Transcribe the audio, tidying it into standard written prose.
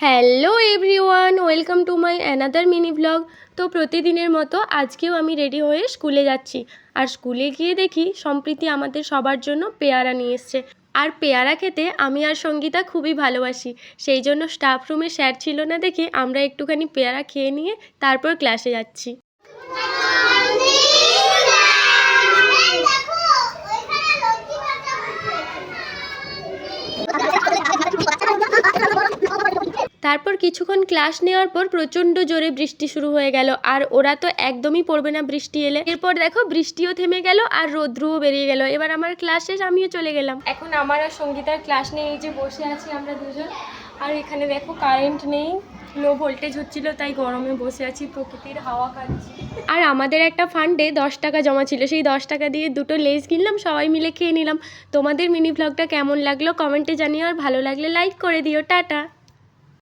Hello everyone, welcome to my another mini blog. তো প্রতিদিনের মতো আজকেও আমি রেডি হয়ে স্কুলে যাচ্ছি। আর স্কুলে গিয়ে দেখি সম্প্রীতি আমাদের সবার জন্য পেয়ারা নিয়ে এসছে। আর পেয়ারা খেতে আমি আর সঙ্গীতা খুবই ভালোবাসি। সেই জন্য স্টাফ রুমে স্যার ছিল না দেখে আমরা একটুখানি পেয়ারা খেয়ে নিয়ে তারপর ক্লাসে যাচ্ছি। তারপর কিছুক্ষণ ক্লাস নেওয়ার পর প্রচণ্ড জোরে বৃষ্টি শুরু হয়ে গেল, আর ওরা তো একদমই পড়বে না বৃষ্টি এলে। এরপর দেখো বৃষ্টিও থেমে গেল আর রৌদ্রও বেরিয়ে গেল। এবার আমার ক্লাস শেষ, আমিও চলে গেলাম। এখন আমার আর সঙ্গীতার ক্লাস নেই, এই যে বসে আছি আমরা দুজন। আর এখানে দেখো কারেন্ট নেই, লো ভোল্টেজ হচ্ছিল, তাই গরমে বসে আছি, প্রকৃতির হাওয়া খাচ্ছি। আর আমাদের একটা ফান্ডে 10 টাকা জমা ছিল, সেই 10 টাকা দিয়ে দুটো লেস কিনলাম, সবাই মিলে খেয়ে নিলাম। তোমাদের মিনি ব্লগটা কেমন লাগলো কমেন্টে জানিও, আর ভালো লাগলে লাইক করে দিও। টাটা।